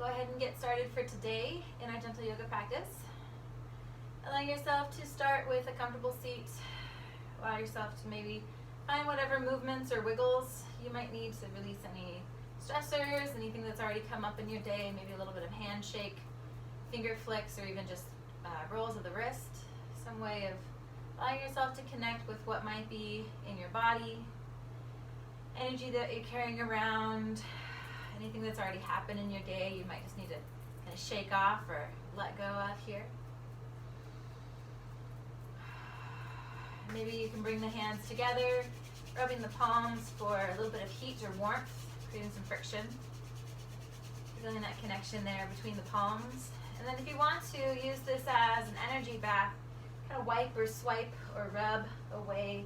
go ahead and get started for today in our gentle yoga practice. Allow yourself to start with a comfortable seat. Allow yourself to maybe find whatever movements or wiggles you might need to release any stressors, anything that's already come up in your day, maybe a little bit of handshake, finger flicks, or even just rolls of the wrist. Some way of allowing yourself to connect with what might be in your body, energy that you're carrying around, anything that's already happened in your day you might just need to kind of shake off or let go of here. Maybe you can bring the hands together, rubbing the palms for a little bit of heat or warmth, creating some friction. Feeling that connection there between the palms. And then if you want to, use this as an energy bath. Kind of wipe or swipe or rub away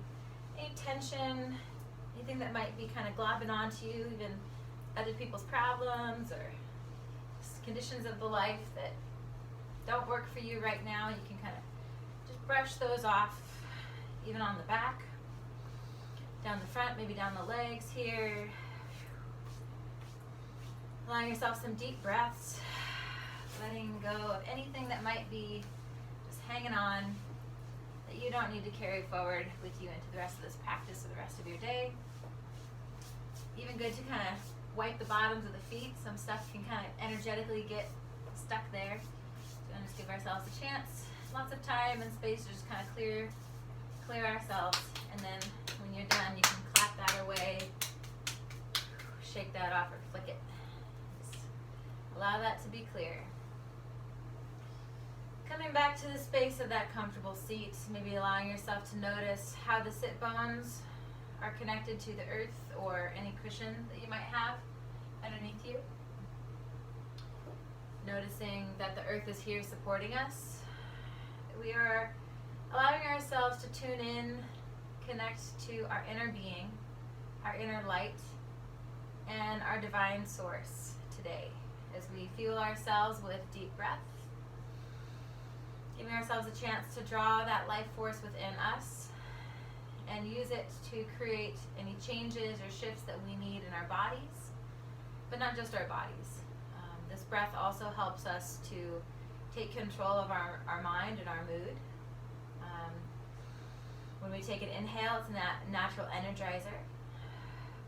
any tension, anything that might be kind of globbing onto you, even other people's problems or conditions of the life that don't work for you right now. You can kind of just brush those off, even on the back, down the front, maybe down the legs here. Allowing yourself some deep breaths, letting go of anything that might be just hanging on that you don't need to carry forward with you into the rest of this practice or the rest of your day. Even good to kind of wipe the bottoms of the feet. Some stuff can kind of energetically get stuck there. So we'll just give ourselves a chance, lots of time and space to just kind of clear ourselves. And then when you're done, you can clap that away, shake that off or flick it. Just allow that to be clear. Coming back to the space of that comfortable seat, maybe allowing yourself to notice how the sit bones are connected to the earth or any cushion that you might have underneath you. Noticing that the earth is here supporting us. We are allowing ourselves to tune in, connect to our inner being, our inner light, and our divine source today as we fuel ourselves with deep breath. Giving ourselves a chance to draw that life force within us and use it to create any changes or shifts that we need in our bodies, but not just our bodies. This breath also helps us to take control of our mind and our mood. When we take an inhale, it's a natural energizer.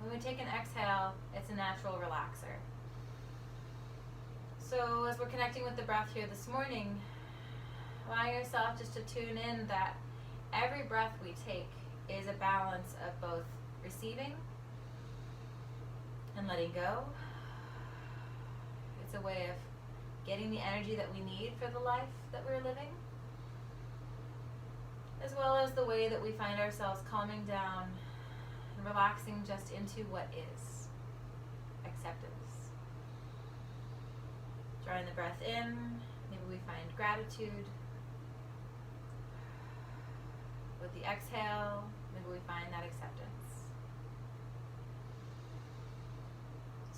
When we take an exhale, it's a natural relaxer. So as we're connecting with the breath here this morning, allow yourself just to tune in that every breath we take is a balance of both receiving and letting go. It's a way of getting the energy that we need for the life that we're living, as well as the way that we find ourselves calming down and relaxing just into what is. Acceptance. Drawing the breath in, maybe we find gratitude. With the exhale, maybe we find that acceptance.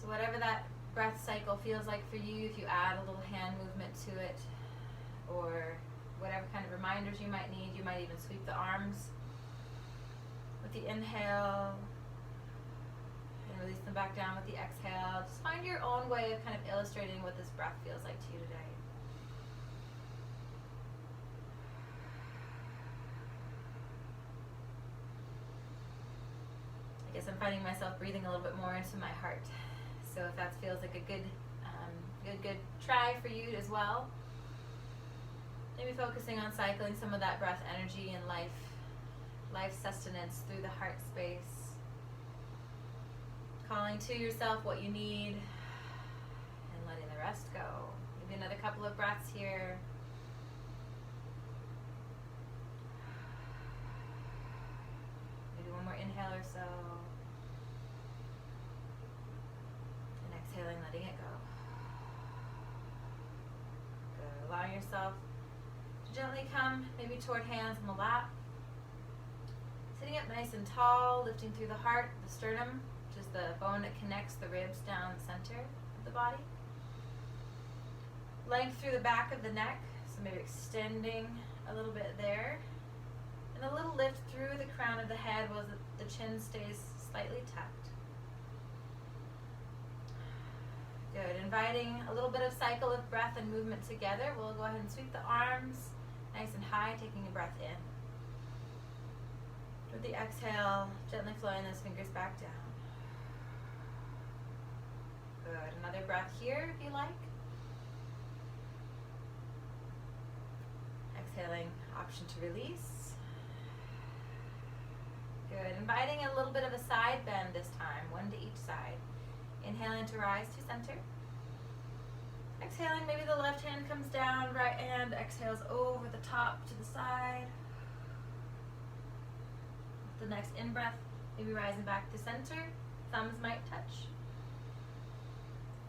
So whatever that breath cycle feels like for you, if you add a little hand movement to it, or whatever kind of reminders you might need, you might even sweep the arms with the inhale and release them back down with the exhale. Just find your own way of kind of illustrating what this breath feels like to you today. I guess I'm finding myself breathing a little bit more into my heart. So if that feels like a good try for you as well, maybe focusing on cycling some of that breath energy and life sustenance through the heart space. Calling to yourself what you need and letting the rest go. Maybe another couple of breaths here. Maybe one more inhale or so. And exhaling, letting it go. Good. Allowing yourself to gently come maybe toward hands in the lap. Sitting up nice and tall, lifting through the heart, the sternum, which is the bone that connects the ribs down the center of the body. Length through the back of the neck, so maybe extending a little bit there. And a little lift through the crown of the head while the chin stays slightly tucked. Good. Inviting a little bit of cycle of breath and movement together. We'll go ahead and sweep the arms nice and high, taking a breath in. With the exhale, gently flowing those fingers back down. Good. Another breath here if you like. Exhaling, option to release. Good. Inviting a little bit of a side bend this time, one to each side. Inhaling to rise to center. Exhaling, maybe the left hand comes down, right hand exhales over the top to the side. The next in-breath, maybe rising back to center. Thumbs might touch.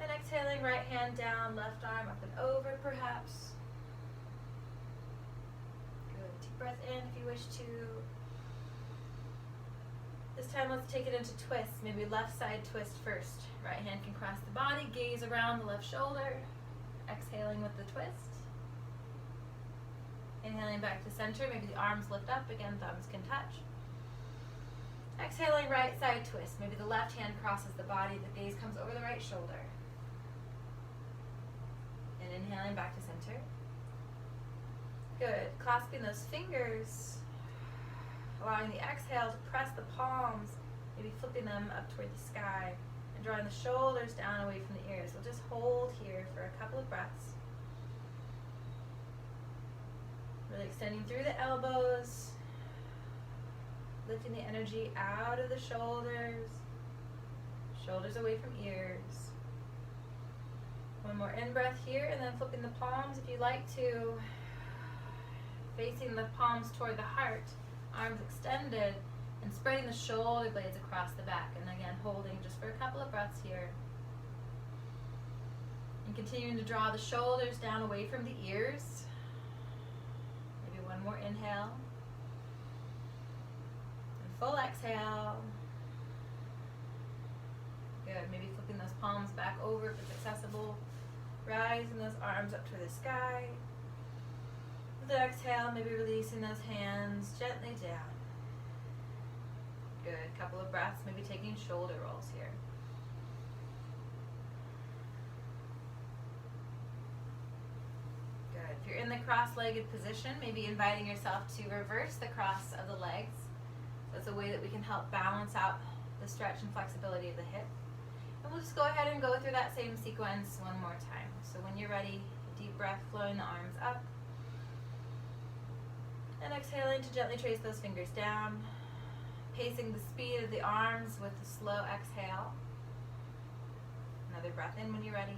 And exhaling, right hand down, left arm up and over perhaps. Good. Deep breath in if you wish to. This time let's take it into twists. Maybe left side twist first. Right hand can cross the body, gaze around the left shoulder. Exhaling with the twist. Inhaling back to center, maybe the arms lift up, again thumbs can touch. Exhaling, right side twist. Maybe the left hand crosses the body, the gaze comes over the right shoulder. And inhaling back to center. Good. Clasping those fingers. Allowing the exhale to press the palms, maybe flipping them up toward the sky, and drawing the shoulders down away from the ears. We'll just hold here for a couple of breaths. Really extending through the elbows, lifting the energy out of the shoulders, shoulders away from ears. One more in-breath here, and then flipping the palms if you like to, facing the palms toward the heart. Arms extended, and spreading the shoulder blades across the back. And again, holding just for a couple of breaths here. And continuing to draw the shoulders down away from the ears. Maybe one more inhale. And full exhale. Good. Maybe flipping those palms back over if it's accessible. Rising those arms up to the sky. With the exhale, maybe releasing those hands gently down. Good. Couple of breaths, maybe taking shoulder rolls here. Good. If you're in the cross-legged position, maybe inviting yourself to reverse the cross of the legs. That's a way that we can help balance out the stretch and flexibility of the hip. And we'll just go ahead and go through that same sequence one more time. So when you're ready, deep breath, flowing the arms up. And exhaling to gently trace those fingers down, pacing the speed of the arms with a slow exhale. Another breath in when you're ready.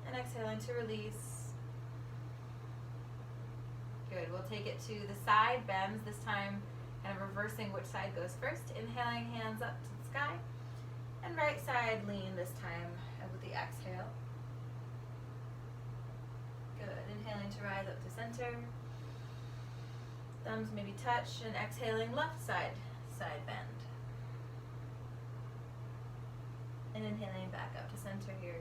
And exhaling to release. Good. We'll take it to the side bends, this time kind of reversing which side goes first. Inhaling, hands up to the sky. And right side lean this time with the exhale. Good. Inhaling to rise up to center. Thumbs maybe touch, and exhaling left side, side bend. And inhaling back up to center here.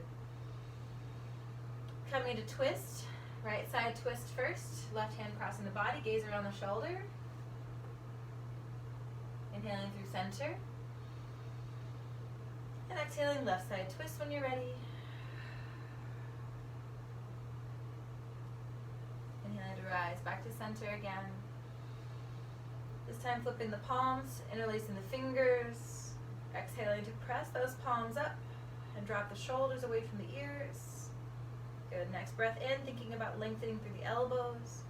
Coming to twist. Right side twist first. Left hand crossing the body, gaze around the shoulder. Inhaling through center. And exhaling left side twist when you're ready. Inhaling to rise back to center again. This time flipping the palms, interlacing the fingers. Exhaling to press those palms up and drop the shoulders away from the ears. Good. Next breath in, thinking about lengthening through the elbows.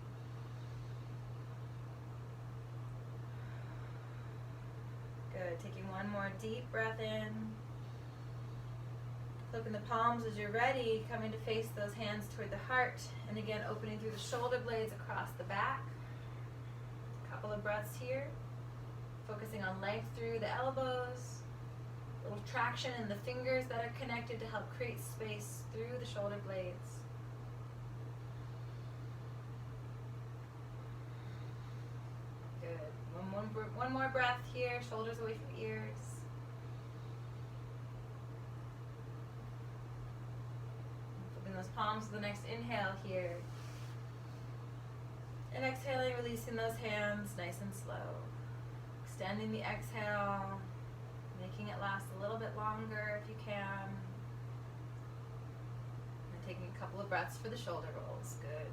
Good. Taking one more deep breath in. Flipping the palms as you're ready, coming to face those hands toward the heart. And again, opening through the shoulder blades across the back. A couple of breaths here. Focusing on length through the elbows. A little traction in the fingers that are connected to help create space through the shoulder blades. Good. One more breath here, shoulders away from ears. Flipping those palms to the next inhale here. And exhaling, releasing those hands nice and slow. Extending the exhale. Making it last a little bit longer if you can. And taking a couple of breaths for the shoulder rolls. Good.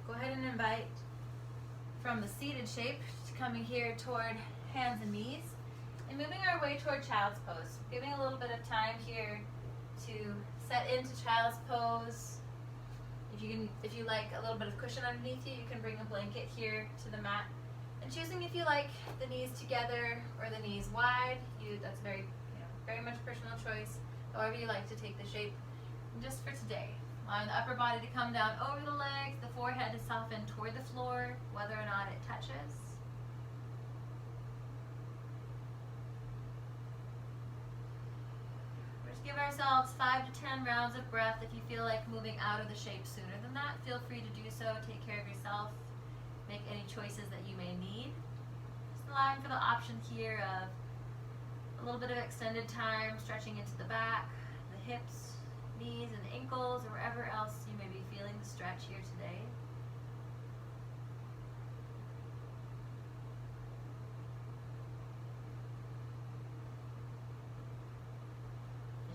Go ahead and invite from the seated shape to coming here toward hands and knees and moving our way toward child's pose. Giving a little bit of time here to set into child's pose. If you like a little bit of cushion underneath you, you can bring a blanket here to the mat. And choosing if you like the knees together or the knees wide, that's very much personal choice. However you like to take the shape. And just for today, allowing the upper body to come down over the legs, the forehead to soften toward the floor, whether or not it touches. Give ourselves 5 to 10 rounds of breath. If you feel like moving out of the shape sooner than that, feel free to do so. Take care of yourself. Make any choices that you may need. Just allowing for the option here of a little bit of extended time, stretching into the back, the hips, knees, and ankles, or wherever else you may be feeling the stretch here today.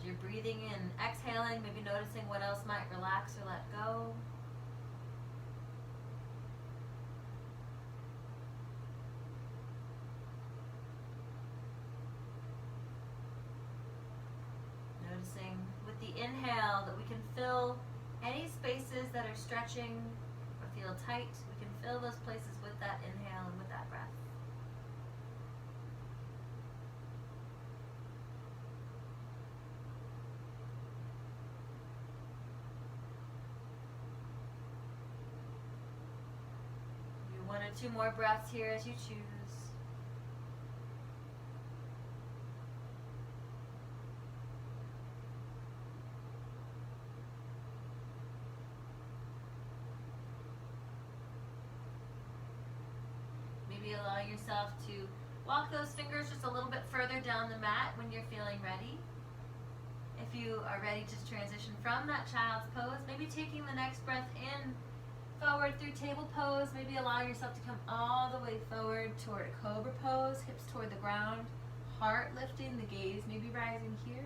You're breathing in, exhaling, maybe noticing what else might relax or let go. Noticing with the inhale that we can fill any spaces that are stretching or feel tight. We can fill those places with that inhale and with that breath. One or two more breaths here as you choose. Maybe allowing yourself to walk those fingers just a little bit further down the mat when you're feeling ready. If you are ready to transition from that child's pose, maybe taking the next breath in forward through table pose, maybe allowing yourself to come all the way forward toward a cobra pose, hips toward the ground, heart lifting, the gaze maybe rising here.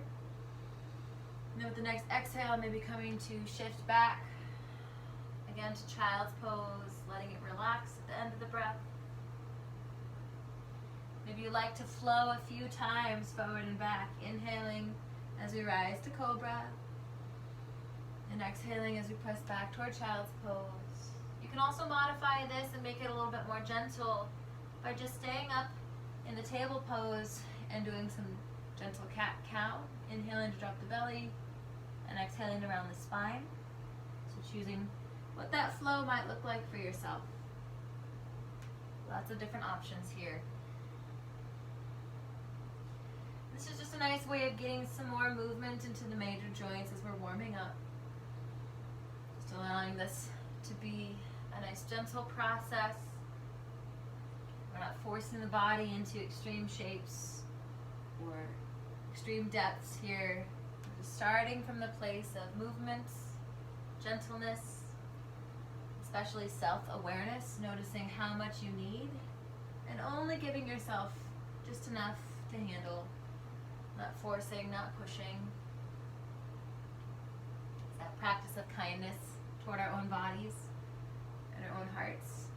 And then with the next exhale, maybe coming to shift back again to child's pose, letting it relax at the end of the breath. Maybe you like to flow a few times forward and back, inhaling as we rise to cobra, and exhaling as we press back toward child's pose. You can also modify this and make it a little bit more gentle by just staying up in the table pose and doing some gentle cat-cow, inhaling to drop the belly and exhaling around the spine. So choosing what that flow might look like for yourself. Lots of different options here. This is just a nice way of getting some more movement into the major joints as we're warming up. Just allowing this to be a nice gentle process. We're not forcing the body into extreme shapes or extreme depths here. We're just starting from the place of movement, gentleness, especially self-awareness, noticing how much you need, and only giving yourself just enough to handle. Not forcing, not pushing. It's that practice of kindness toward our own bodies and our own hearts.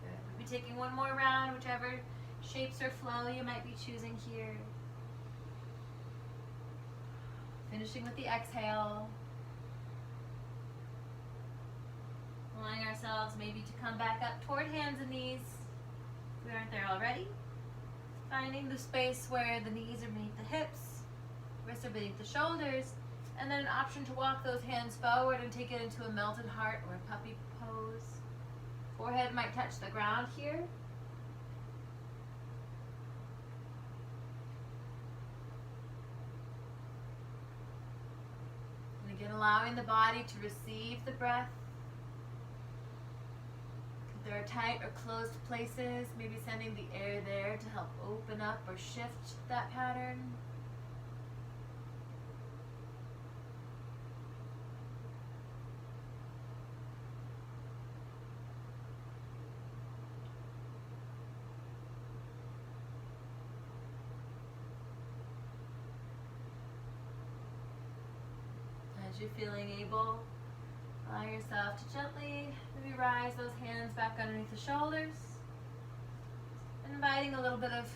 Good. We'll be taking one more round, whichever shapes or flow you might be choosing here. Finishing with the exhale. Allowing ourselves maybe to come back up toward hands and knees. We aren't there already. Finding the space where the knees are beneath the hips, wrists are beneath the shoulders, and then an option to walk those hands forward and take it into a melted heart or a puppy pose. Forehead might touch the ground here. And again, allowing the body to receive the breath. There are tight or closed places, maybe sending the air there to help open up or shift that pattern. as you're feeling able, allow yourself to gently maybe rise those hands back underneath the shoulders. Inviting a little bit of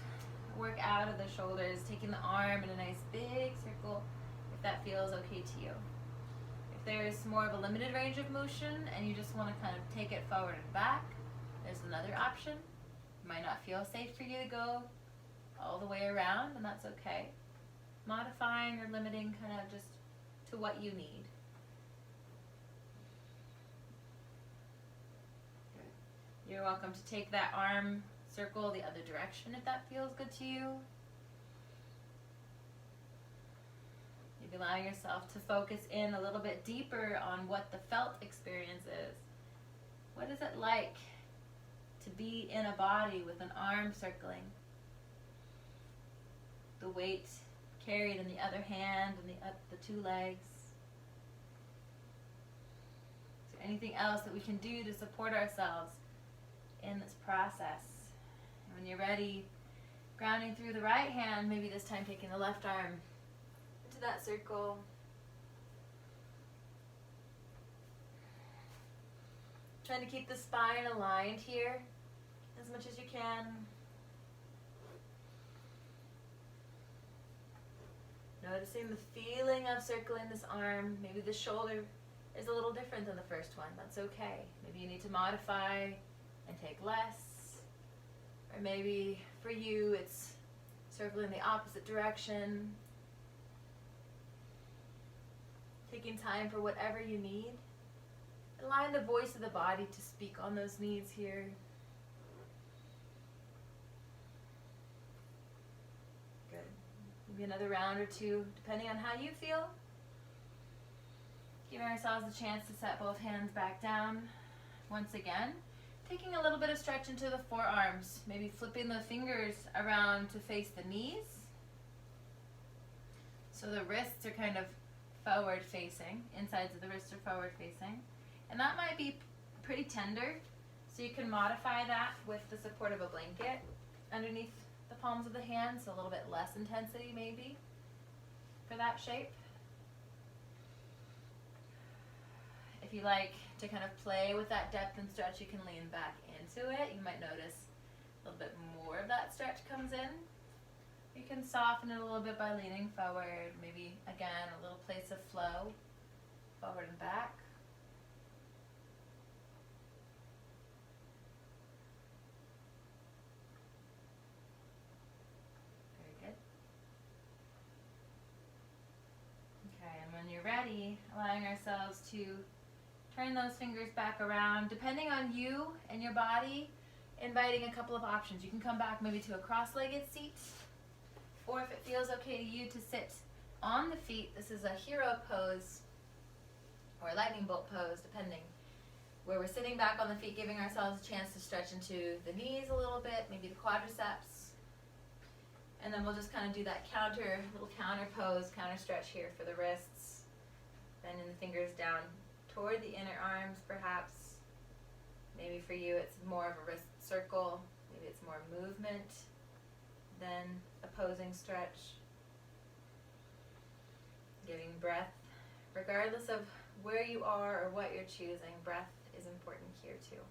work out of the shoulders, taking the arm in a nice big circle if that feels okay to you. If there's more of a limited range of motion and you just want to kind of take it forward and back, there's another option. It might not feel safe for you to go all the way around, and that's okay. Modifying or limiting kind of just to what you need. You're welcome to take that arm circle the other direction if that feels good to you. Maybe allow yourself to focus in a little bit deeper on what the felt experience is. What is it like to be in a body with an arm circling? The weight carried in the other hand and the two legs. Is there anything else that we can do to support ourselves in this process? And when you're ready, grounding through the right hand, maybe this time taking the left arm into that circle. Trying to keep the spine aligned here as much as you can. Noticing the feeling of circling this arm. Maybe the shoulder is a little different than the first one. That's okay. Maybe you need to modify and take less. Or maybe for you it's circling the opposite direction. Taking time for whatever you need. Allowing the voice of the body to speak on those needs here. Good. Maybe another round or two, depending on how you feel. Giving ourselves a chance to set both hands back down once again. Taking a little bit of stretch into the forearms. Maybe flipping the fingers around to face the knees. So the wrists are kind of forward facing. Insides of the wrists are forward facing. And that might be pretty tender, so you can modify that with the support of a blanket underneath the palms of the hands, so a little bit less intensity maybe for that shape. If you like to kind of play with that depth and stretch, you can lean back into it. You might notice a little bit more of that stretch comes in. You can soften it a little bit by leaning forward, maybe again a little place of flow, forward and back. When you're ready, allowing ourselves to turn those fingers back around, depending on you and your body, inviting a couple of options. You can come back maybe to a cross-legged seat, or if it feels okay to you to sit on the feet, this is a hero pose or a lightning bolt pose, depending, where we're sitting back on the feet, giving ourselves a chance to stretch into the knees a little bit, maybe the quadriceps. And then we'll just kind of do that little counter pose, counter stretch here for the wrists. Bending the fingers down toward the inner arms perhaps. Maybe for you it's more of a wrist circle. Maybe it's more movement than a posing stretch. Giving breath. Regardless of where you are or what you're choosing, breath is important here too.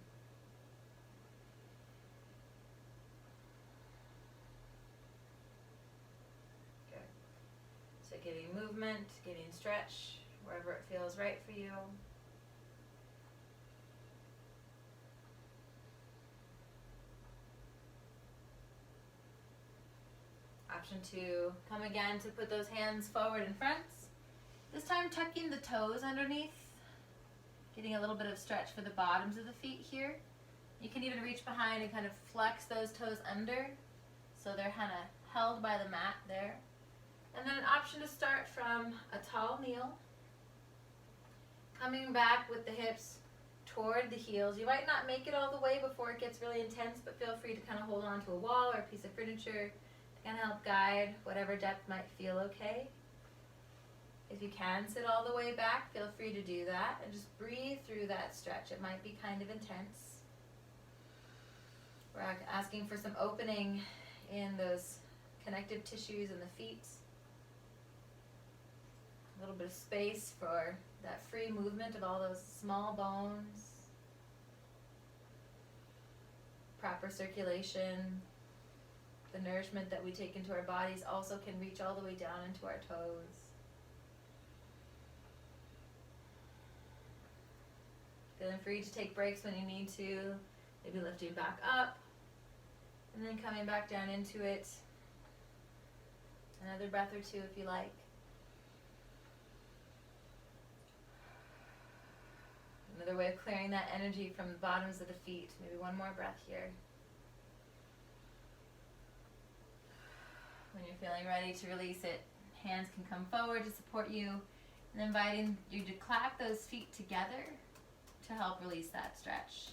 So getting movement, getting stretch, wherever it feels right for you. Option 2, come again to put those hands forward in front. This time tucking the toes underneath, getting a little bit of stretch for the bottoms of the feet here. You can even reach behind and kind of flex those toes under so they're kind of held by the mat there. And then an option to start from a tall kneel, coming back with the hips toward the heels. You might not make it all the way before it gets really intense, but feel free to kind of hold on to a wall or a piece of furniture to kind of help guide whatever depth might feel okay. If you can sit all the way back, feel free to do that and just breathe through that stretch. It might be kind of intense. We're asking for some opening in those connective tissues in the feet. A little bit of space for that free movement of all those small bones. Proper circulation. The nourishment that we take into our bodies also can reach all the way down into our toes. Feeling free to take breaks when you need to. Maybe lifting back up and then coming back down into it. Another breath or two if you like. Another way of clearing that energy from the bottoms of the feet. Maybe one more breath here. When you're feeling ready to release it, hands can come forward to support you, and inviting you to clap those feet together to help release that stretch.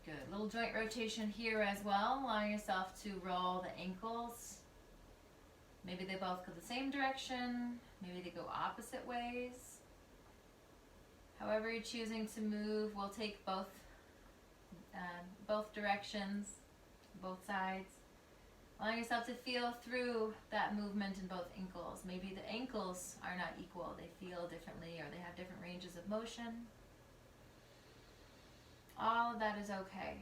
Good. Little joint rotation here as well, allowing yourself to roll the ankles. Maybe they both go the same direction, maybe they go opposite ways. However you're choosing to move, we'll take both directions, both sides. Allowing yourself to feel through that movement in both ankles. Maybe the ankles are not equal, they feel differently, or they have different ranges of motion. All of that is okay.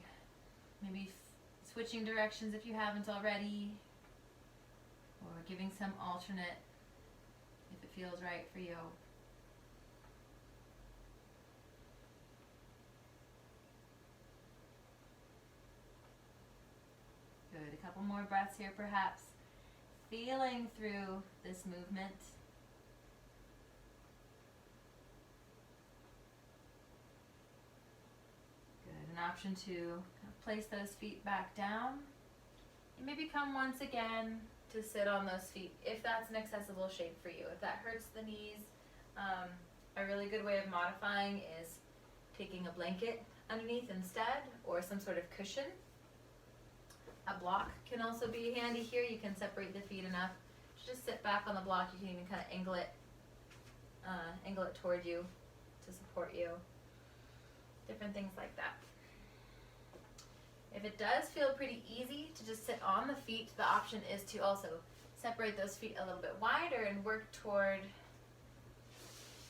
Maybe switching directions if you haven't already, or giving some alternate if it feels right for you. Good. A couple more breaths here perhaps. Feeling through this movement. Good. An option to place those feet back down. And maybe come once again to sit on those feet if that's an accessible shape for you. If that hurts the knees, a really good way of modifying is taking a blanket underneath instead, or some sort of cushion. A block can also be handy here. You can separate the feet enough to just sit back on the block. You can even kind of angle it toward you to support you. Different things like that. If it does feel pretty easy to just sit on the feet, the option is to also separate those feet a little bit wider and work toward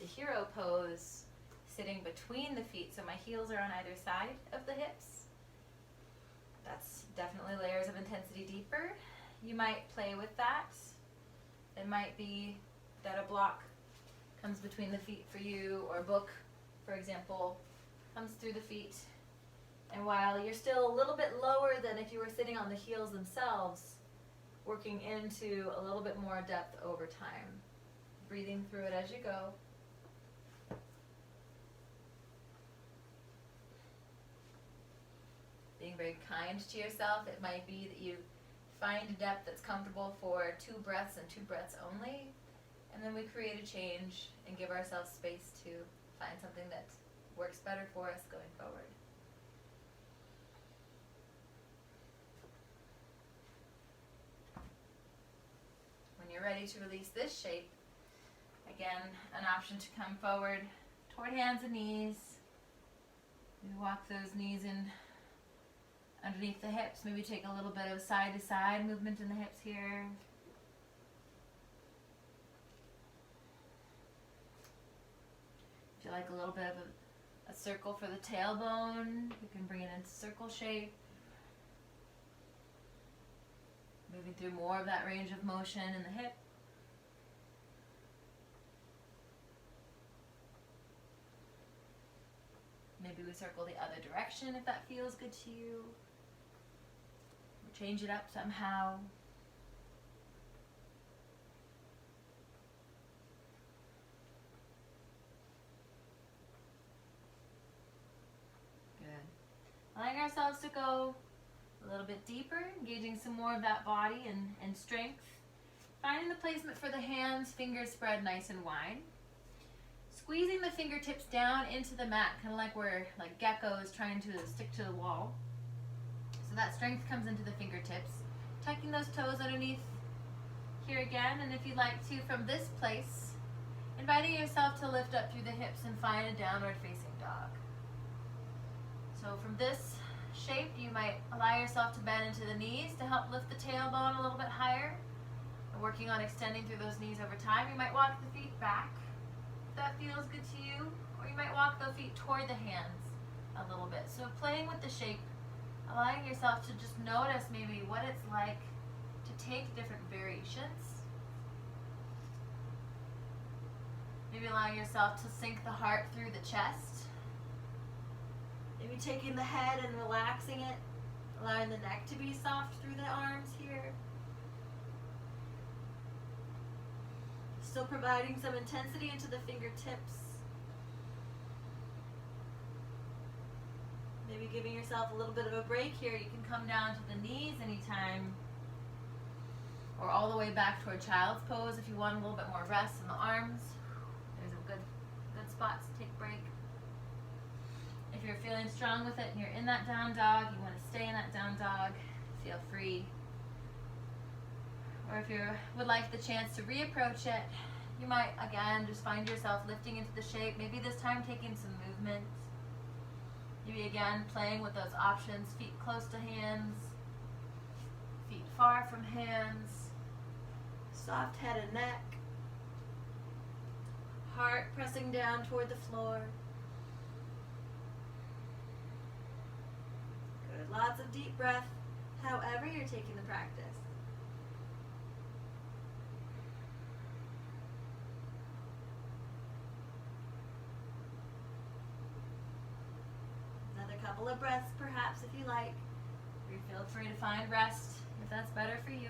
the hero pose, sitting between the feet. So my heels are on either side of the hips. That's definitely layers of intensity deeper. You might play with that. It might be that a block comes between the feet for you, or a book, for example, comes through the feet. And while you're still a little bit lower than if you were sitting on the heels themselves, working into a little bit more depth over time. Breathing through it as you go. Being very kind to yourself. It might be that you find a depth that's comfortable for 2 breaths and 2 breaths only, and then we create a change and give ourselves space to find something that works better for us going forward. When you're ready to release this shape, again, an option to come forward toward hands and knees. We walk those knees in underneath the hips. Maybe take a little bit of side to side movement in the hips here. If you like a little bit of a circle for the tailbone, you can bring it into circle shape. Moving through more of that range of motion in the hip. Maybe we circle the other direction if that feels good to you. Change it up somehow. Good. Allowing ourselves to go a little bit deeper, engaging some more of that body and strength. Finding the placement for the hands, fingers spread nice and wide. Squeezing the fingertips down into the mat, kind of like we're like geckos trying to stick to the wall. So that strength comes into the fingertips. Tucking those toes underneath here again, and if you'd like to, from this place, inviting yourself to lift up through the hips and find a downward facing dog. So from this shape, you might allow yourself to bend into the knees to help lift the tailbone a little bit higher. And working on extending through those knees over time. You might walk the feet back if that feels good to you, or you might walk the feet toward the hands a little bit. So playing with the shape, allowing yourself to just notice maybe what it's like to take different variations. Maybe allowing yourself to sink the heart through the chest. Maybe taking the head and relaxing it, allowing the neck to be soft through the arms here. Still providing some intensity into the fingertips. Maybe giving yourself a little bit of a break here. You can come down to the knees anytime, or all the way back toward child's pose if you want a little bit more rest in the arms. There's a good spot to take a break. If you're feeling strong with it and you're in that down dog, you want to stay in that down dog, feel free. Or if you would like the chance to reapproach it, you might again just find yourself lifting into the shape, maybe this time taking some movement. Maybe again playing with those options, feet close to hands, feet far from hands, soft head and neck, heart pressing down toward the floor. Good, lots of deep breath, however you're taking the practice. Couple of breaths perhaps if you like. Feel free to find rest if that's better for you.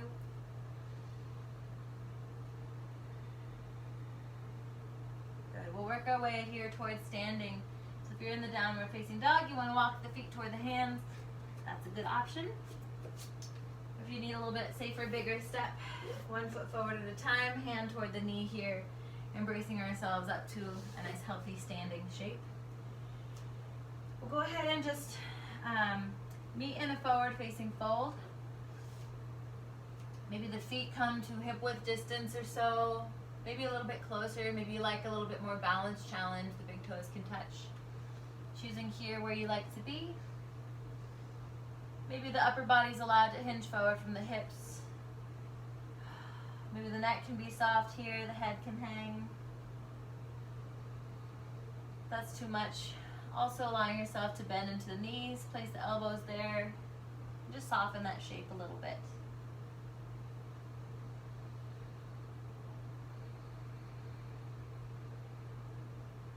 Good. We'll work our way here towards standing. So if you're in the downward facing dog, you want to walk the feet toward the hands. That's a good option. If you need a little bit safer, bigger step, 1 foot forward at a time, hand toward the knee here, embracing ourselves up to a nice healthy standing shape. We'll go ahead and just meet in a forward facing fold. Maybe the feet come to hip width distance or so, maybe a little bit closer, maybe you like a little bit more balance challenge, the big toes can touch. Choosing here where you like to be. Maybe the upper body's allowed to hinge forward from the hips. Maybe the neck can be soft here, the head can hang. If that's too much, also allowing yourself to bend into the knees, place the elbows there, and just soften that shape a little bit.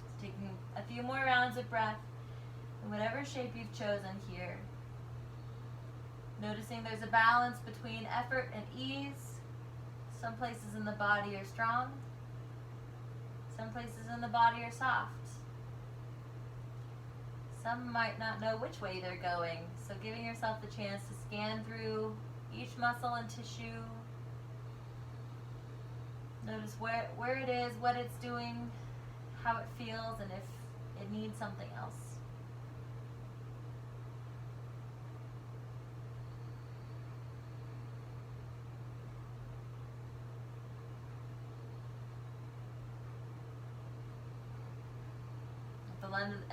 Just taking a few more rounds of breath in whatever shape you've chosen here. Noticing there's a balance between effort and ease. Some places in the body are strong. Some places in the body are soft. Some might not know which way they're going, so giving yourself the chance to scan through each muscle and tissue. Notice where it is, what it's doing, how it feels, and if it needs something else.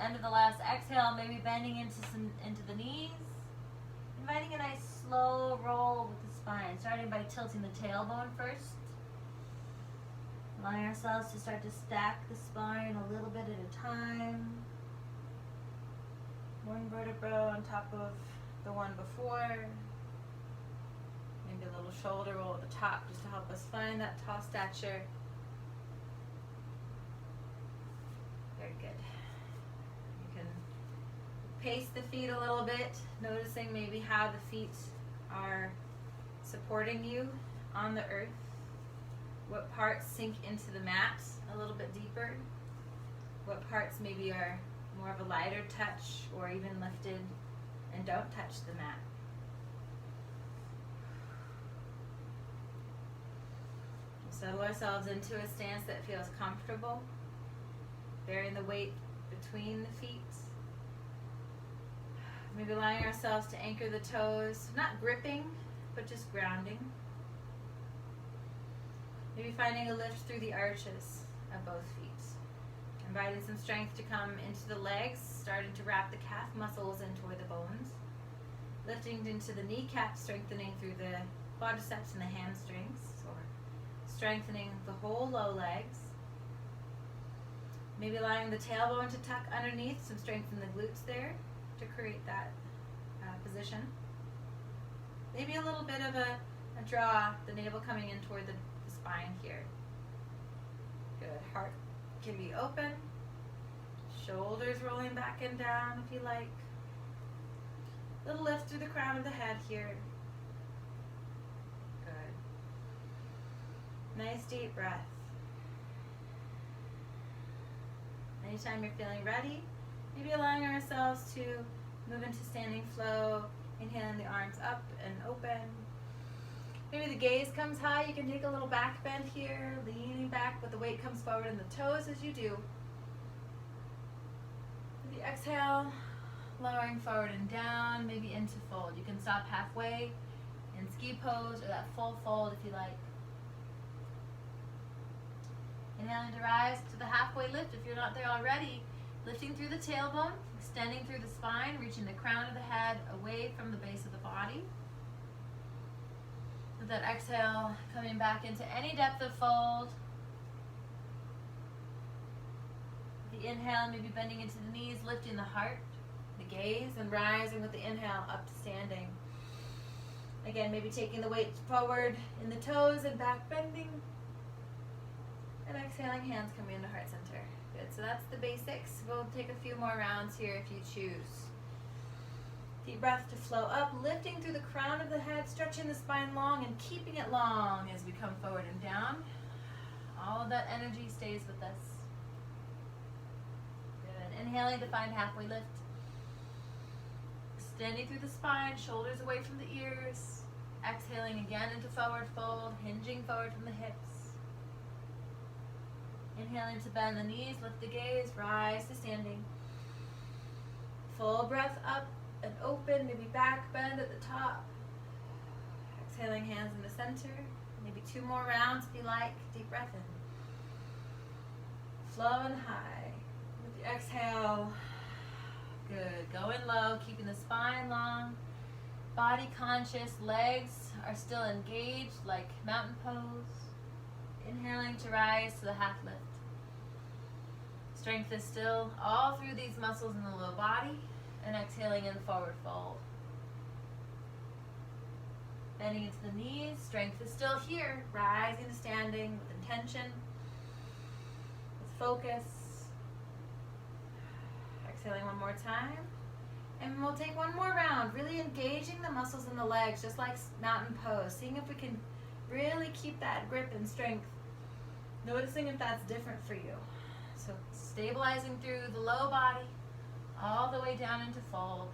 End of the last exhale, maybe bending into the knees, inviting a nice slow roll with the spine, starting by tilting the tailbone first, allowing ourselves to start to stack the spine a little bit at a time, one vertebra on top of the one before, maybe a little shoulder roll at the top just to help us find that tall stature. Very good. Pace the feet a little bit, noticing maybe how the feet are supporting you on the earth. What parts sink into the mat a little bit deeper. What parts maybe are more of a lighter touch or even lifted and don't touch the mat. Settle ourselves into a stance that feels comfortable, bearing the weight between the feet. Maybe allowing ourselves to anchor the toes, not gripping, but just grounding. Maybe finding a lift through the arches of both feet. Inviting some strength to come into the legs, starting to wrap the calf muscles in toward the bones. Lifting into the kneecap, strengthening through the quadriceps and the hamstrings, or strengthening the whole low legs. Maybe allowing the tailbone to tuck underneath, some strength in the glutes there to create that position. Maybe a little bit of a draw, the navel coming in toward the spine here. Good. Heart can be open. Shoulders rolling back and down if you like. Little lift through the crown of the head here. Good. Nice deep breath. Anytime you're feeling ready, maybe allowing ourselves to move into standing flow, inhaling the arms up and open. Maybe the gaze comes high, you can take a little back bend here, leaning back, but the weight comes forward in the toes as you do. With the exhale, lowering forward and down, maybe into fold. You can stop halfway in ski pose or that full fold if you like. Inhaling to rise to the halfway lift if you're not there already. Lifting through the tailbone, extending through the spine, reaching the crown of the head away from the base of the body. With that exhale, coming back into any depth of fold. The inhale, maybe bending into the knees, lifting the heart, the gaze, and rising with the inhale up to standing. Again, maybe taking the weight forward in the toes and back bending. And exhaling, hands coming into heart center. Good, so that's the basics. We'll take a few more rounds here if you choose. Deep breath to flow up, lifting through the crown of the head, stretching the spine long and keeping it long as we come forward and down. All of that energy stays with us. Good, inhaling to find halfway lift. Extending through the spine, shoulders away from the ears. Exhaling again into forward fold, hinging forward from the hips. Inhaling to bend the knees, lift the gaze, rise to standing. Full breath up and open, maybe back bend at the top. Exhaling, hands in the center. Maybe 2 more rounds if you like. Deep breath in. Flowing high. With the exhale. Good. Going low, keeping the spine long. Body conscious, legs are still engaged like mountain pose. Inhaling to rise to the half lift. Strength is still all through these muscles in the low body, and exhaling in forward fold. Bending into the knees, strength is still here, rising to standing with intention, with focus. Exhaling one more time, and we'll take one more round, really engaging the muscles in the legs, just like mountain pose, seeing if we can really keep that grip and strength. Noticing if that's different for you. So stabilizing through the low body, all the way down into fold.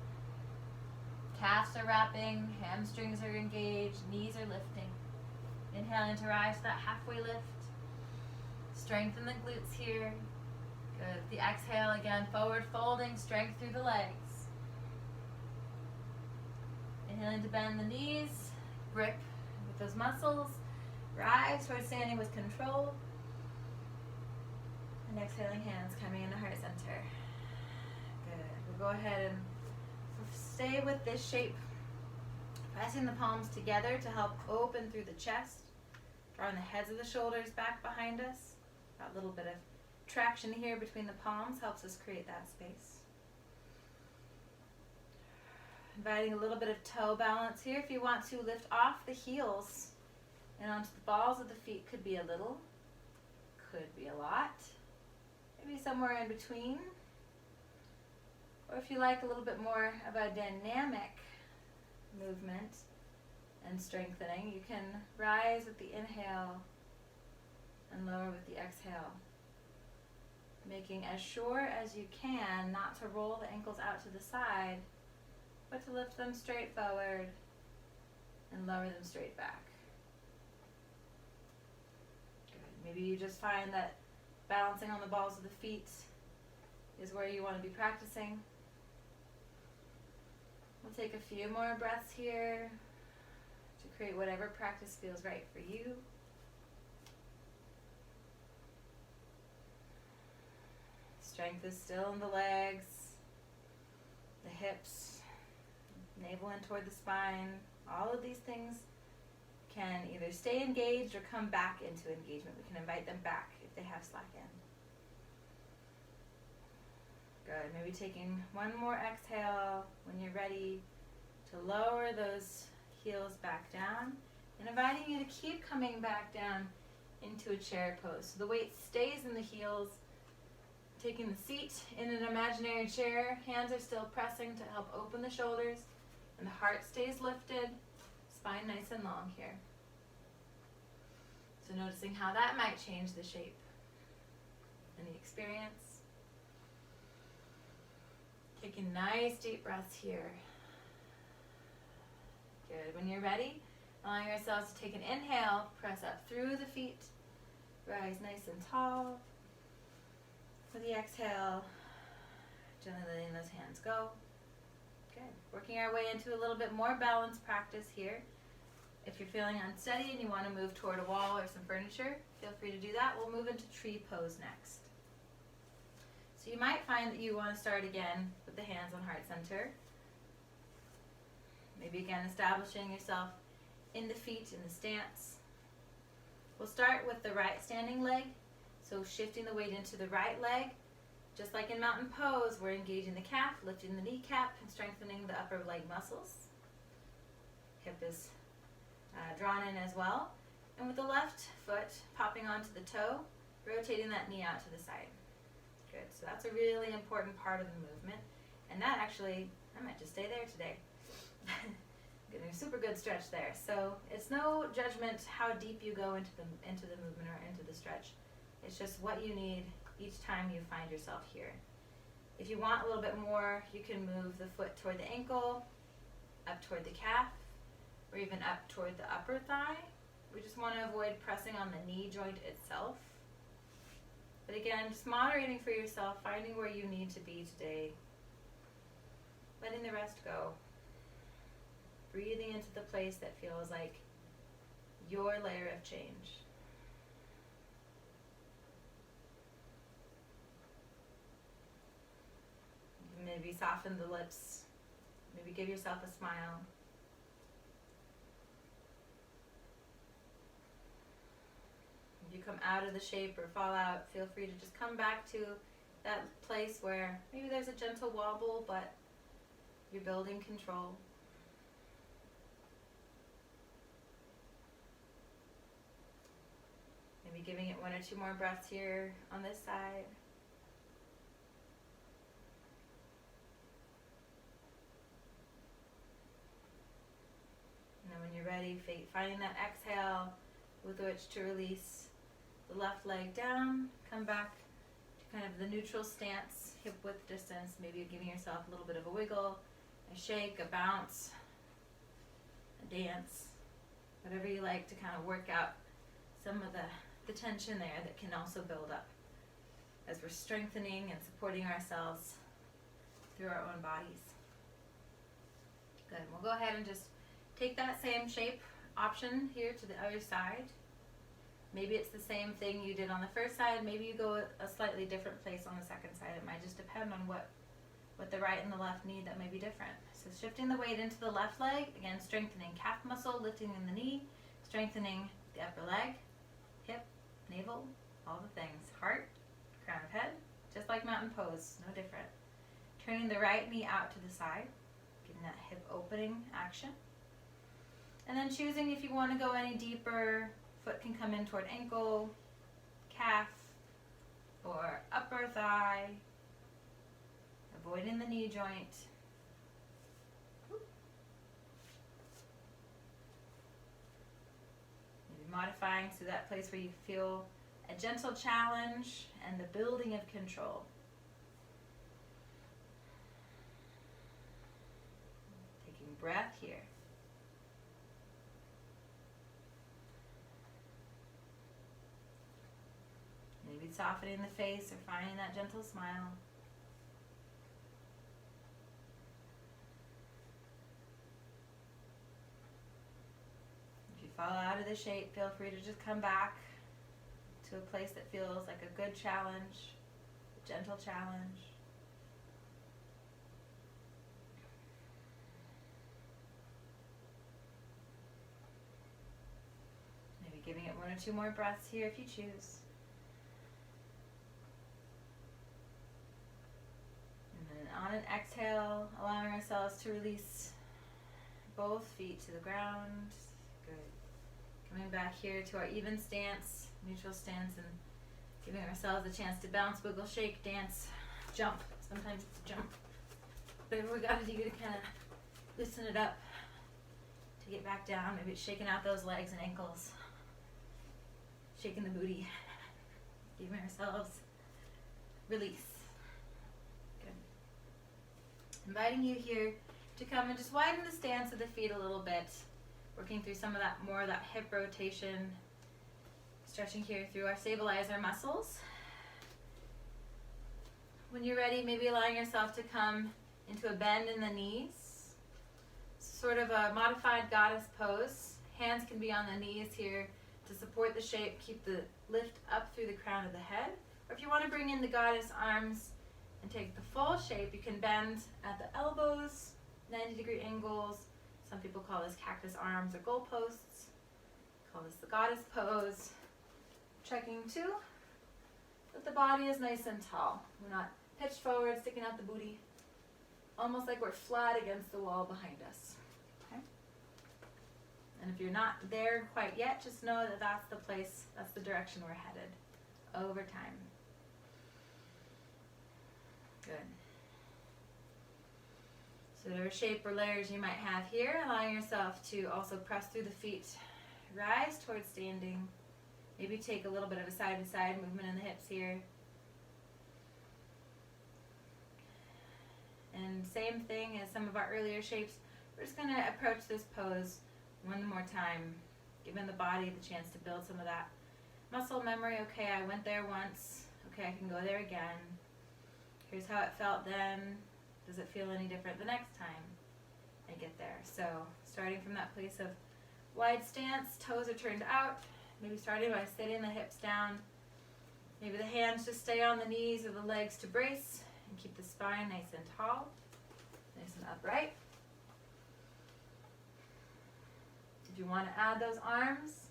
Calves are wrapping, hamstrings are engaged, knees are lifting. Inhaling to rise to that halfway lift. Strengthen the glutes here. Good. The exhale again, forward folding, strength through the legs. Inhaling to bend the knees, grip with those muscles. Rise towards standing with control. And exhaling, hands coming into heart center. Good. We'll go ahead and stay with this shape. Pressing the palms together to help open through the chest. Drawing the heads of the shoulders back behind us. That little bit of traction here between the palms helps us create that space. Inviting a little bit of toe balance here. If you want to lift off the heels and onto the balls of the feet, could be a little, could be a lot. Maybe somewhere in between. Or if you like a little bit more of a dynamic movement and strengthening, you can rise with the inhale and lower with the exhale. Making as sure as you can not to roll the ankles out to the side, but to lift them straight forward and lower them straight back. Good. Maybe you just find that balancing on the balls of the feet is where you want to be practicing. We'll take a few more breaths here to create whatever practice feels right for you. Strength is still in the legs, the hips, navel in toward the spine. All of these things can either stay engaged or come back into engagement. We can invite them back if they have slack in. Good. Maybe taking one more exhale when you're ready to lower those heels back down, and inviting you to keep coming back down into a chair pose. So the weight stays in the heels, taking the seat in an imaginary chair. Hands are still pressing to help open the shoulders, and the heart stays lifted, spine nice and long here. So noticing how that might change the shape and the experience. Taking nice deep breaths here. Good. When you're ready, allowing yourselves to take an inhale, press up through the feet, rise nice and tall. For the exhale, gently letting those hands go. Good. Working our way into a little bit more balanced practice here. If you're feeling unsteady and you want to move toward a wall or some furniture, feel free to do that. We'll move into tree pose next. So you might find that you want to start again with the hands on heart center. Maybe again establishing yourself in the feet in the stance. We'll start with the right standing leg. So shifting the weight into the right leg. Just like in mountain pose, we're engaging the calf, lifting the kneecap, and strengthening the upper leg muscles. Hip is drawn in as well. And with the left foot popping onto the toe, rotating that knee out to the side. Good. So that's a really important part of the movement. And that actually, I might just stay there today. Getting a super good stretch there. So it's no judgment how deep you go into the movement or into the stretch. It's just what you need each time you find yourself here. If you want a little bit more, you can move the foot toward the ankle, up toward the calf, or even up toward the upper thigh. We just want to avoid pressing on the knee joint itself. But again, just moderating for yourself, finding where you need to be today, letting the rest go. Breathing into the place that feels like your layer of change. You can maybe soften the lips, maybe give yourself a smile. If you come out of the shape or fall out, feel free to just come back to that place where maybe there's a gentle wobble, but you're building control. Maybe giving it one or two more breaths here on this side. And then when you're ready, finding that exhale with which to release the left leg down, come back to kind of the neutral stance, hip width distance, maybe giving yourself a little bit of a wiggle, a shake, a bounce, a dance, whatever you like to kind of work out some of the tension there that can also build up as we're strengthening and supporting ourselves through our own bodies. Good. We'll go ahead and just take that same shape option here to the other side. Maybe it's the same thing you did on the first side. Maybe you go a slightly different place on the second side. It might just depend on what the right and the left need that may be different. So shifting the weight into the left leg, again strengthening calf muscle, lifting in the knee, strengthening the upper leg, hip, navel, all the things. Heart, crown of head, just like mountain pose, no different. Turning the right knee out to the side, getting that hip opening action. And then choosing if you want to go any deeper, foot can come in toward ankle, calf, or upper thigh, avoiding the knee joint. Maybe modifying to that place where you feel a gentle challenge and the building of control. Taking breath here. Maybe softening the face or finding that gentle smile. If you fall out of the shape, feel free to just come back to a place that feels like a good challenge, a gentle challenge. Giving it 1 or 2 more breaths here if you choose. And then on an exhale, allowing ourselves to release both feet to the ground. Good. Coming back here to our even stance, neutral stance, and giving ourselves a chance to bounce, wiggle, shake, dance, jump. Sometimes it's a jump. Whatever we gotta do to kind of loosen it up to get back down. Maybe it's shaking out those legs and ankles. Shaking the booty. Giving ourselves release. Good. Inviting you here to come and just widen the stance of the feet a little bit. Working through some of that, more of that hip rotation. Stretching here through our stabilizer muscles. When you're ready, maybe allowing yourself to come into a bend in the knees. Sort of a modified goddess pose. Hands can be on the knees here to support the shape, keep the lift up through the crown of the head. Or if you want to bring in the goddess arms and take the full shape, you can bend at the elbows, 90-degree angles. Some people call this cactus arms or goalposts. Call this the goddess pose. Checking too that the body is nice and tall. We're not pitched forward, sticking out the booty. Almost like we're flat against the wall behind us. Okay? And if you're not there quite yet, just know that that's the place, that's the direction we're headed over time. Good. So whatever shape or layers you might have here, allowing yourself to also press through the feet, rise towards standing. Maybe take a little bit of a side-to-side movement in the hips here. And same thing as some of our earlier shapes, we're just going to approach this pose one more time, giving the body the chance to build some of that muscle memory. Okay, I went there once. Okay, I can go there again. Here's how it felt then. Does it feel any different the next time I get there? So starting from that place of wide stance, toes are turned out. Maybe starting by sitting the hips down. Maybe the hands just stay on the knees or the legs to brace and keep the spine nice and tall, nice and upright. If you want to add those arms,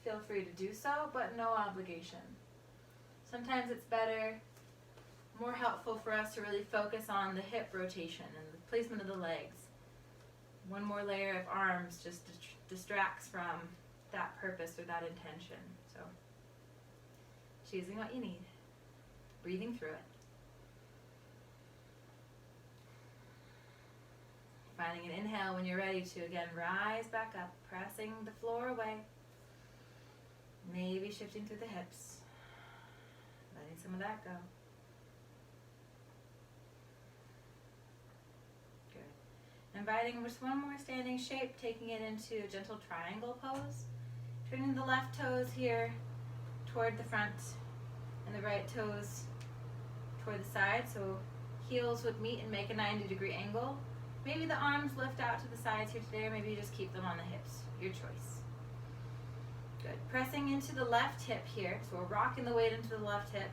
feel free to do so, but no obligation. Sometimes it's better, more helpful for us to really focus on the hip rotation and the placement of the legs. One more layer of arms just distracts from that purpose or that intention. So, choosing what you need, breathing through it. Finding an inhale when you're ready to again rise back up, pressing the floor away. Maybe shifting through the hips, letting some of that go. Good. Inviting just one more standing shape, taking it into a gentle triangle pose. Turning the left toes here toward the front and the right toes toward the side, so heels would meet and make a 90-degree angle. Maybe the arms lift out to the sides here today, or maybe you just keep them on the hips. Your choice. Good. Pressing into the left hip here, so we're rocking the weight into the left hip.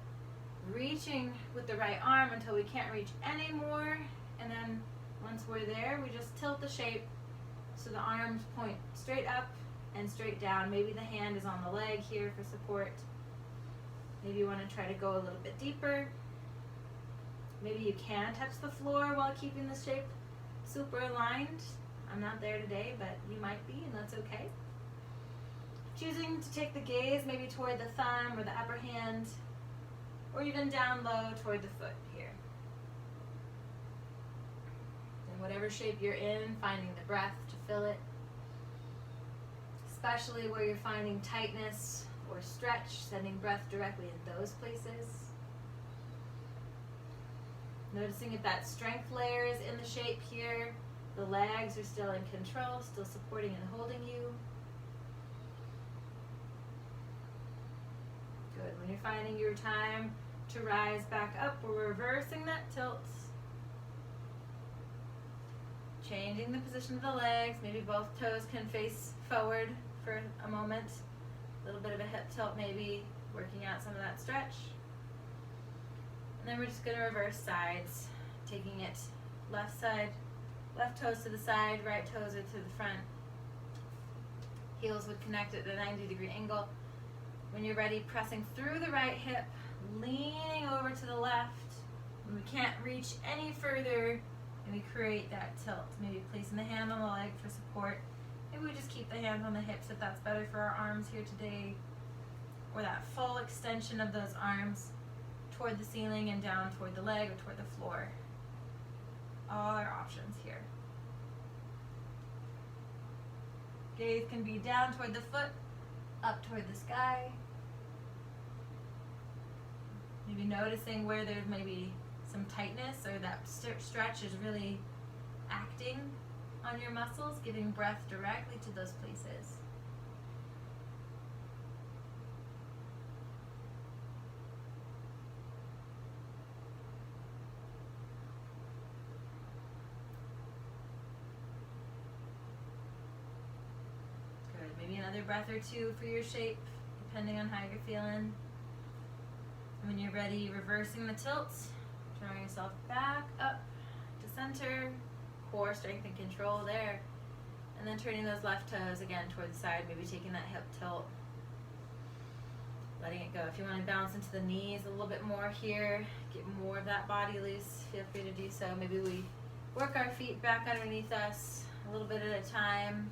Reaching with the right arm until we can't reach anymore, and then once we're there, we just tilt the shape so the arms point straight up and straight down. Maybe the hand is on the leg here for support. Maybe you want to try to go a little bit deeper. Maybe you can touch the floor while keeping the shape super aligned. I'm not there today, but you might be, and that's okay. Choosing to take the gaze maybe toward the thumb or the upper hand, or even down low toward the foot here. And whatever shape you're in, finding the breath to fill it. Especially where you're finding tightness or stretch, sending breath directly in those places. Noticing if that strength layer is in the shape here, the legs are still in control, still supporting and holding you. Good. When you're finding your time to rise back up, we're reversing that tilt. Changing the position of the legs. Maybe both toes can face forward for a moment. A little bit of a hip tilt maybe, working out some of that stretch. And then we're just going to reverse sides, taking it left side, left toes to the side, right toes are to the front. Heels would connect at a 90-degree angle. When you're ready, pressing through the right hip, leaning over to the left. When we can't reach any further, and we create that tilt. Maybe placing the hand on the leg for support. Maybe we just keep the hands on the hips if that's better for our arms here today. Or that full extension of those arms toward the ceiling and down toward the leg or toward the floor. All our options here. Gaze can be down toward the foot, up toward the sky. Maybe noticing where there's maybe some tightness or that stretch is really acting on your muscles, giving breath directly to those places. Good. Maybe another breath or two for your shape, depending on how you're feeling. And when you're ready, reversing the tilt, drawing yourself back up to center, core strength and control there. And then turning those left toes again toward the side, maybe taking that hip tilt, letting it go. If you want to bounce into the knees a little bit more here, get more of that body loose, feel free to do so. Maybe we work our feet back underneath us a little bit at a time.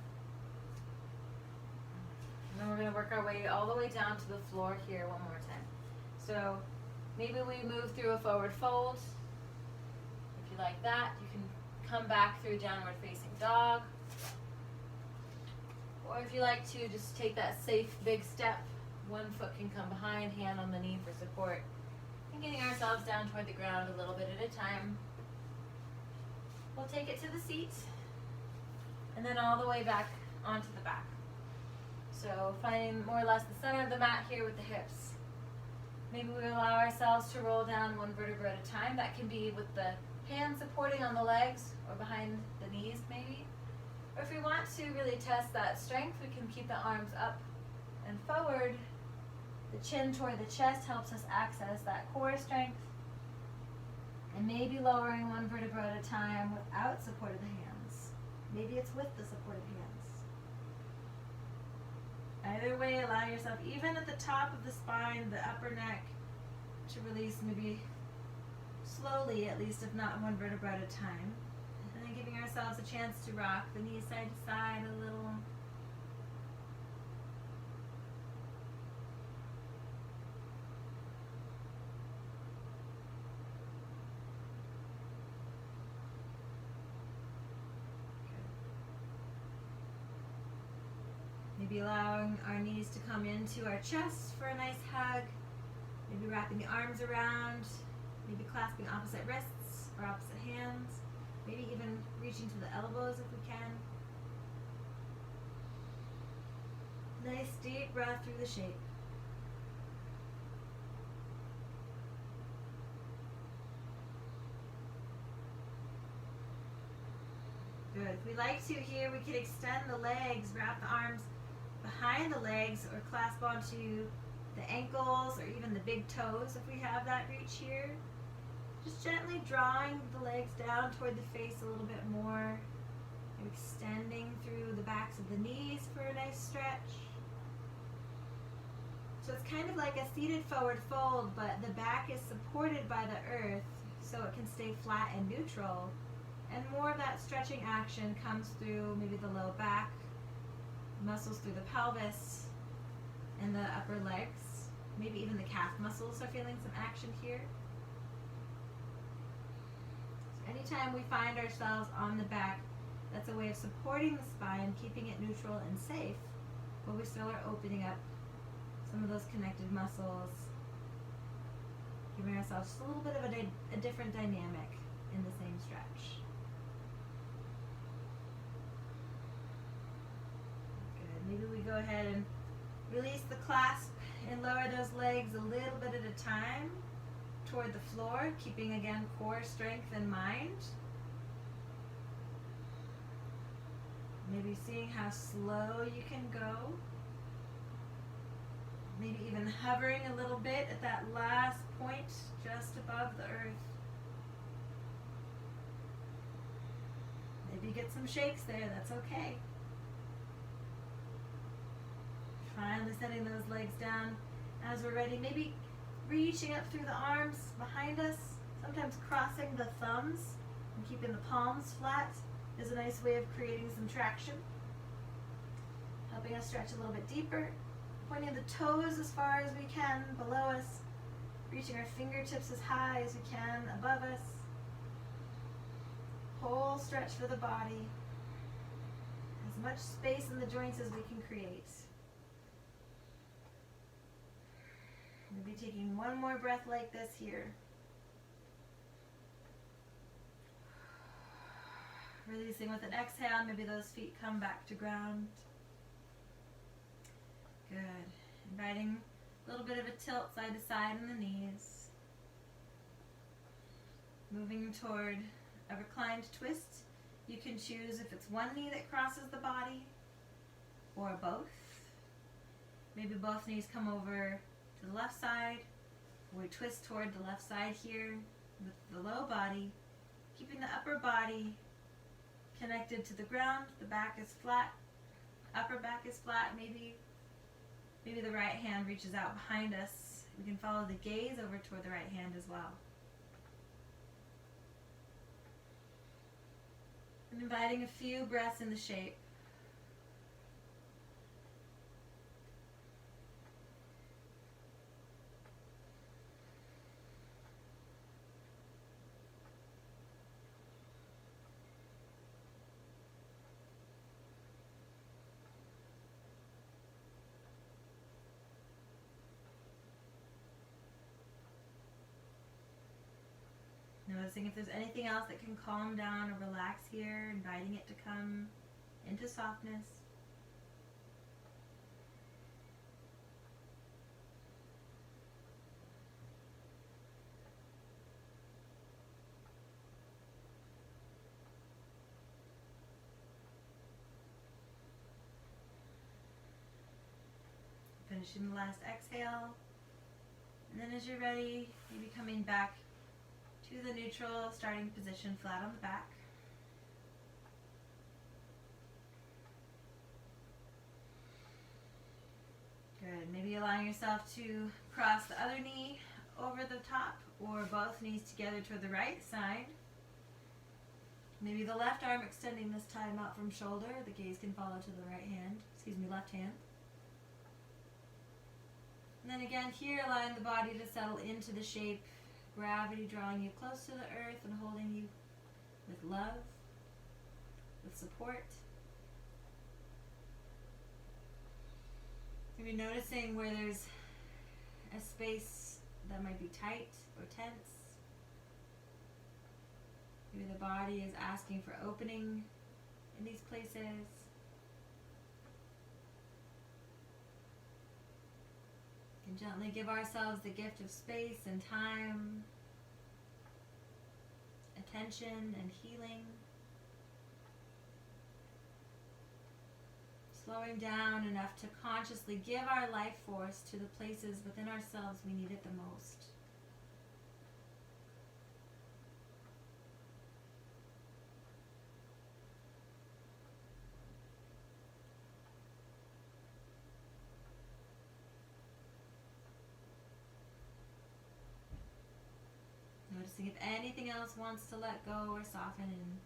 And then we're going to work our way all the way down to the floor here one more time. So maybe we move through a forward fold. If you like that, you can come back through downward facing dog. Or if you like to just take that safe big step, one foot can come behind, hand on the knee for support. And getting ourselves down toward the ground a little bit at a time. We'll take it to the seat. And then all the way back onto the back. So finding more or less the center of the mat here with the hips. Maybe we allow ourselves to roll down one vertebra at a time. That can be with the hands supporting on the legs or behind the knees maybe. Or if we want to really test that strength, we can keep the arms up and forward. The chin toward the chest helps us access that core strength. And maybe lowering one vertebra at a time without support of the hands. Maybe it's with the support of the hands. Either way, allow yourself, even at the top of the spine, the upper neck, to release maybe slowly, at least if not one vertebra at a time. And then giving ourselves a chance to rock the knees side to side a little. Maybe allowing our knees to come into our chest for a nice hug. Maybe wrapping the arms around. Maybe clasping opposite wrists or opposite hands. Maybe even reaching to the elbows if we can. Nice deep breath through the shape. Good. If we like to here, we could extend the legs, wrap the arms behind the legs or clasp onto the ankles or even the big toes if we have that reach here. Just gently drawing the legs down toward the face a little bit more. Extending through the backs of the knees for a nice stretch. So it's kind of like a seated forward fold, but the back is supported by the earth so it can stay flat and neutral. And more of that stretching action comes through maybe the low back, muscles through the pelvis and the upper legs. Maybe even the calf muscles are feeling some action here. So anytime we find ourselves on the back, that's a way of supporting the spine, keeping it neutral and safe, but we still are opening up some of those connected muscles, giving ourselves just a little bit of a different dynamic in the same stretch. Good. Maybe we go ahead and release the clasp and lower those legs a little bit at a time toward the floor, keeping again core strength in mind. Maybe seeing how slow you can go. Maybe even hovering a little bit at that last point just above the earth. Maybe get some shakes there, that's okay. Finally setting those legs down. As we're ready, maybe reaching up through the arms behind us, sometimes crossing the thumbs and keeping the palms flat is a nice way of creating some traction. Helping us stretch a little bit deeper. Pointing the toes as far as we can below us. Reaching our fingertips as high as we can above us. Whole stretch for the body. As much space in the joints as we can create. Maybe taking one more breath like this here. Releasing with an exhale, maybe those feet come back to ground. Good. Inviting a little bit of a tilt side to side in the knees. Moving toward a reclined twist. You can choose if it's one knee that crosses the body or both. Maybe both knees come over to the left side. We twist toward the left side here with the low body, keeping the upper body connected to the ground. The back is flat, upper back is flat. Maybe the right hand reaches out behind us. We can follow the gaze over toward the right hand as well. And inviting a few breaths in the shape. Noticing if there's anything else that can calm down or relax here, inviting it to come into softness. Finishing the last exhale. And then as you're ready, maybe coming back to the neutral starting position, flat on the back. Good. Maybe allowing yourself to cross the other knee over the top or both knees together toward the right side. Maybe the left arm extending this time out from shoulder. The gaze can follow to the left hand. And then again here, allowing the body to settle into the shape. Gravity drawing you close to the earth and holding you with love, with support. Maybe noticing where there's a space that might be tight or tense. Maybe the body is asking for opening in these places. And gently give ourselves the gift of space and time, attention and healing. Slowing down enough to consciously give our life force to the places within ourselves we need it the most. Noticing if anything else wants to let go or soften in.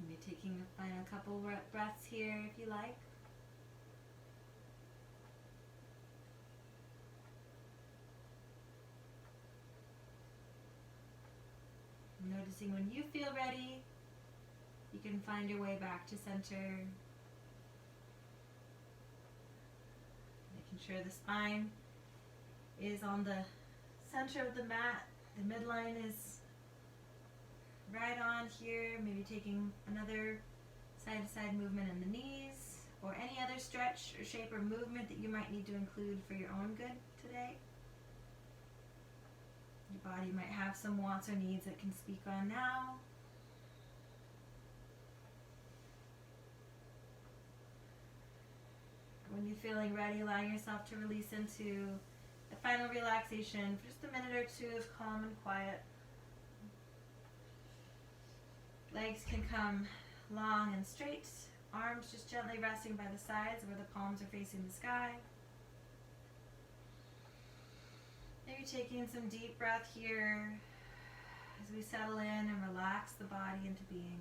Maybe taking a final couple breaths here if you like. Noticing when you feel ready, you can find your way back to center. Making sure the spine is on the center of the mat. The midline is right on here. Maybe taking another side-to-side movement in the knees or any other stretch or shape or movement that you might need to include for your own good today. Your body might have some wants or needs that can speak on now. When you're feeling ready, allow yourself to release into the final relaxation for just a minute or two of calm and quiet. Legs can come long and straight, arms just gently resting by the sides where the palms are facing the sky. Maybe taking some deep breath here as we settle in and relax the body into being.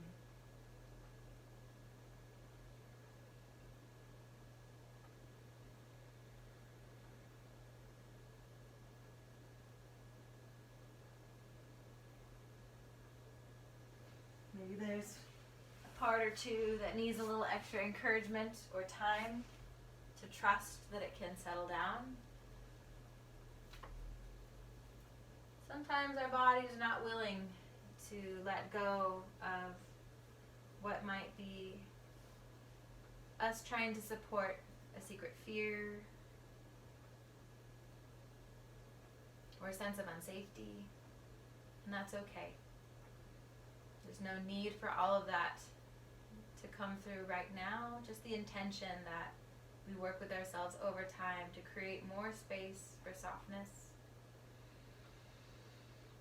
Maybe there's a part or two that needs a little extra encouragement or time to trust that it can settle down. Sometimes our body's not willing to let go of what might be us trying to support a secret fear or a sense of unsafety, and that's okay. There's no need for all of that to come through right now, just the intention that we work with ourselves over time to create more space for softness,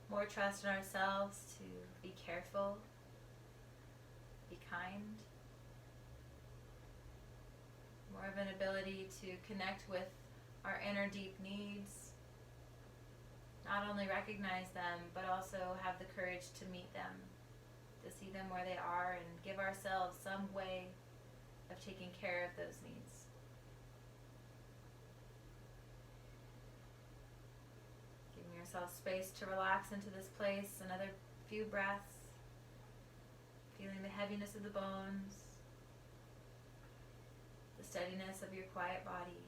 more trust in ourselves to be careful, be kind, more of an ability to connect with our inner deep needs, not only recognize them, but also have the courage to meet them, to see them where they are and give ourselves some way of taking care of those needs. Giving yourself space to relax into this place, another few breaths, feeling the heaviness of the bones, the steadiness of your quiet body.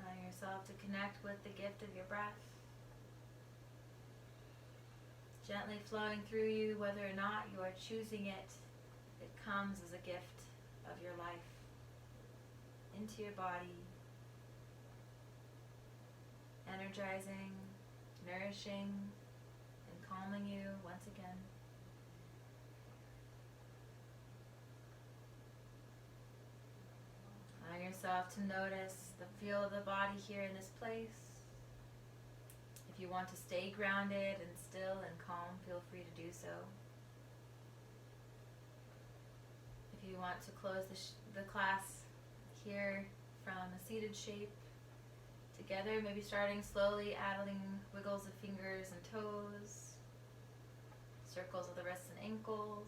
Allowing yourself to connect with the gift of your breath, gently flowing through you, whether or not you are choosing it. It comes as a gift of your life into your body, energizing, nourishing, and calming you once again. Allow yourself to notice the feel of the body here in this place. If you want to stay grounded and still and calm, feel free to do so. If you want to close the class here from a seated shape together, maybe starting slowly, adding wiggles of fingers and toes, circles of the wrists and ankles.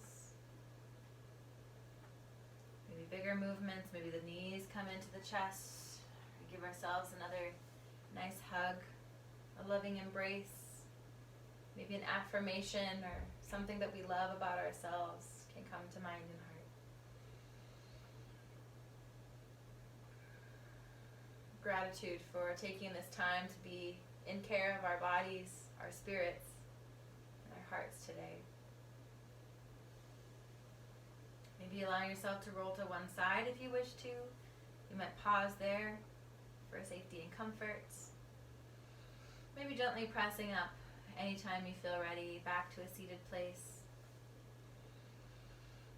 Maybe bigger movements, maybe the knees come into the chest. We give ourselves another nice hug, a loving embrace. Maybe an affirmation or something that we love about ourselves can come to mind and heart. Gratitude for taking this time to be in care of our bodies, our spirits and our hearts today. Maybe allowing yourself to roll to one side if you wish to. You might pause there for safety and comfort. Maybe gently pressing up anytime you feel ready, back to a seated place.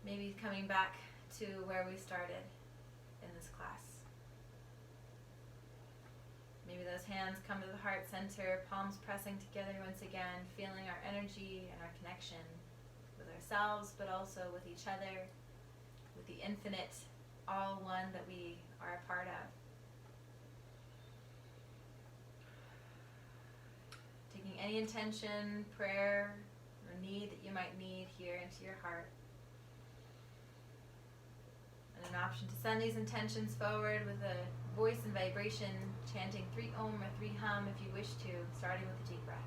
Maybe coming back to where we started in this class. Maybe those hands come to the heart center, palms pressing together once again, feeling our energy and our connection with ourselves, but also with each other, with the infinite, all one that we are a part of. Taking any intention, prayer, or need that you might need here into your heart. And an option to send these intentions forward with a voice and vibration, chanting 3 Om or 3 Hum if you wish to, starting with a deep breath.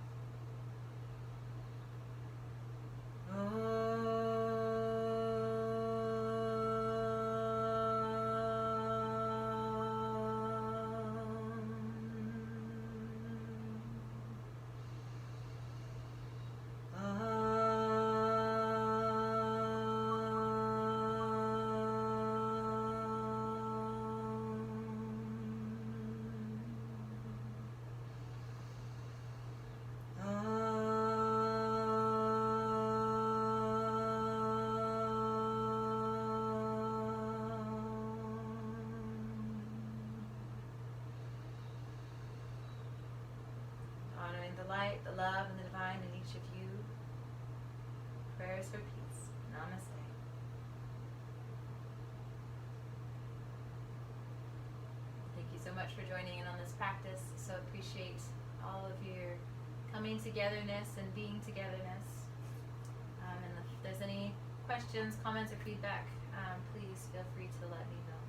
Honoring the light, the love, and the divine in each of you. Prayers for peace. Namaste. Thank you so much for joining in on this practice. So appreciate all of your coming togetherness and being togetherness. And if there's any questions, comments, or feedback, please feel free to let me know.